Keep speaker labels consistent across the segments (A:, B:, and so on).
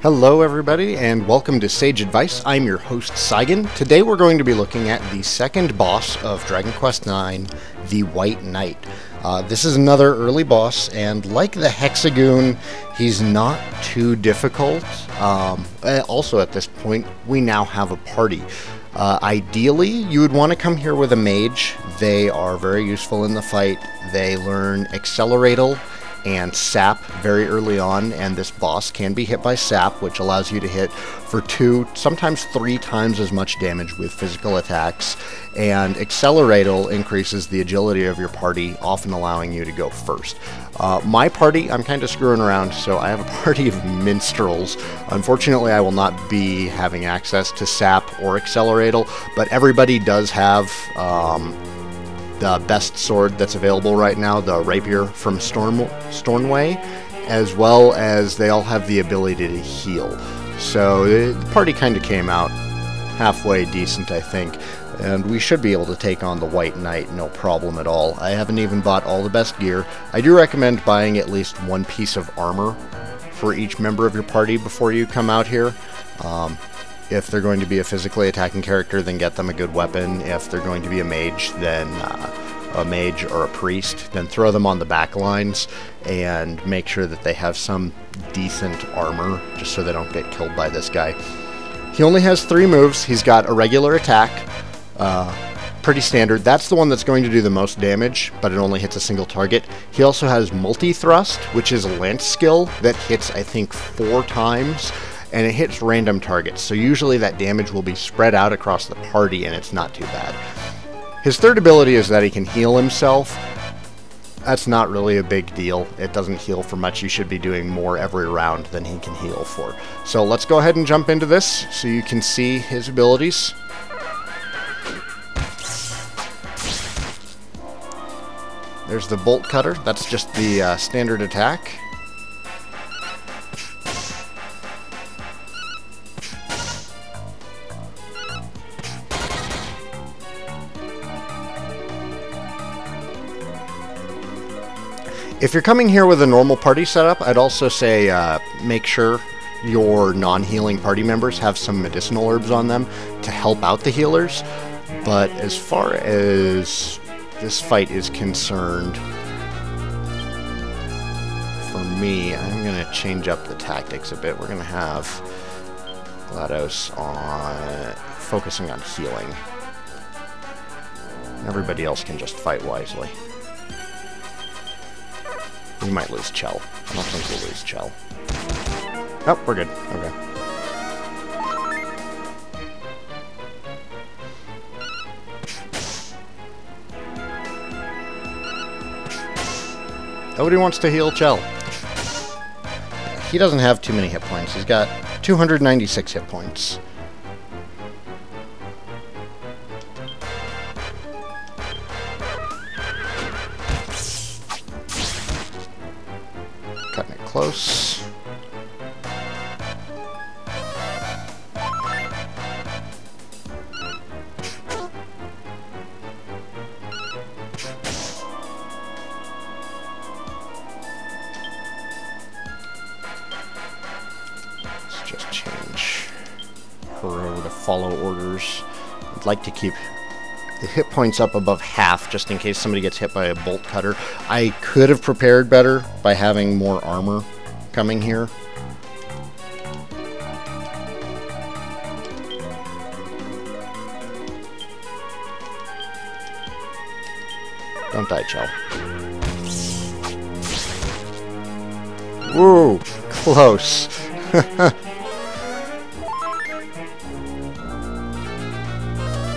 A: Hello everybody and welcome to Sage Advice. I'm your host Saigan. Today we're going to be looking at the second boss of Dragon Quest IX, the Wight Knight. This is another early boss, and like the Hexagoon, he's not too difficult. Also at this point, we now have a party. Ideally, you would want to come here with a mage. They are very useful in the fight. They learn Acceleratal and Sap very early on, and this boss can be hit by Sap, which allows you to hit for 2, sometimes 3 times as much damage with physical attacks, and Acceleratal increases the agility of your party, often allowing you to go first. My party, I'm kind of screwing around, so I have a party of minstrels. Unfortunately, I will not be having access to Sap or Acceleratal, but everybody does have the best sword that's available right now, the rapier from Stornway, as well as they all have the ability to heal. So the party kind of came out halfway decent, I think, and we should be able to take on the Wight Knight no problem at all. I haven't even bought all the best gear. I do recommend buying at least 1 piece of armor for each member of your party before you come out here. If they're going to be a physically attacking character, then get them a good weapon. If they're going to be a mage, then a mage or a priest, then throw them on the back lines and make sure that they have some decent armor, just so they don't get killed by this guy. He only has 3 moves. He's got a regular attack, pretty standard. That's the one that's going to do the most damage, but it only hits a single target. He also has multi-thrust, which is a lance skill that hits, I think, 4 times, and it hits random targets, so usually that damage will be spread out across the party and it's not too bad. His third ability is that he can heal himself. That's not really a big deal. It doesn't heal for much. You should be doing more every round than he can heal for. So let's go ahead and jump into this so you can see his abilities. There's the Bolt Cutter. That's just the standard attack. If you're coming here with a normal party setup, I'd also say make sure your non-healing party members have some medicinal herbs on them to help out the healers. But as far as this fight is concerned, for me, I'm going to change up the tactics a bit. We're going to have GLaDOS on focusing on healing. Everybody else can just fight wisely. We might lose Chell. I don't think we'll lose Chell. Oh, we're good. Okay. Nobody wants to heal Chell. He doesn't have too many hit points. He's got 296 hit points. Cutting it close. Let's just change her over to follow orders. I'd like to keep the hit points up above half, just in case somebody gets hit by a bolt cutter. I could have prepared better by having more armor coming here. Don't die, Chell. Woo! Close.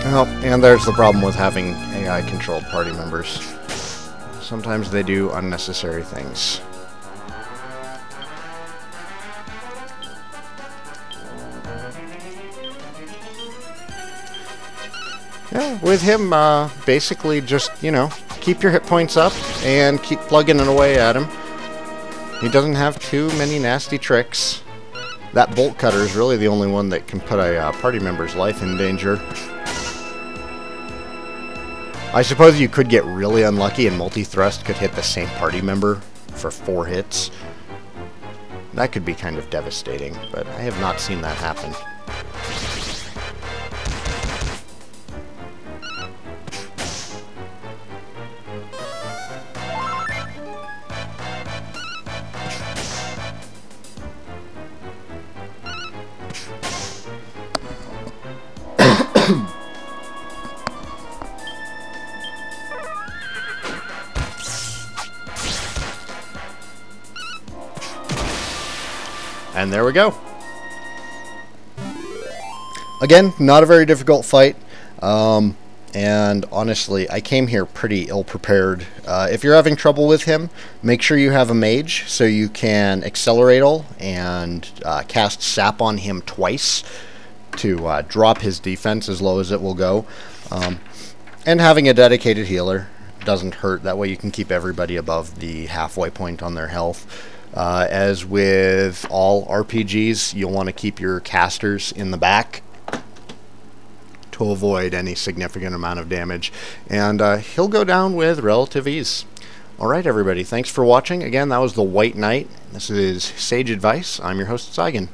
A: Well, and there's the problem with having AI-controlled party members. Sometimes they do unnecessary things. Yeah, with him, basically just, you know, keep your hit points up and keep plugging it away at him. He doesn't have too many nasty tricks. That bolt cutter is really the only one that can put a party member's life in danger. I suppose you could get really unlucky and multi-thrust could hit the same party member for 4 hits. That could be kind of devastating, but I have not seen that happen. And there we go. Again, not a very difficult fight. And honestly, I came here pretty ill-prepared. If you're having trouble with him, make sure you have a mage so you can accelerate and cast sap on him twice to drop his defense as low as it will go. And having a dedicated healer doesn't hurt. That way you can keep everybody above the halfway point on their health. As with all RPGs, you'll want to keep your casters in the back to avoid any significant amount of damage. And he'll go down with relative ease. Alright everybody, thanks for watching. Again, that was the White Knight. This is Sage Advice. I'm your host, Saigan.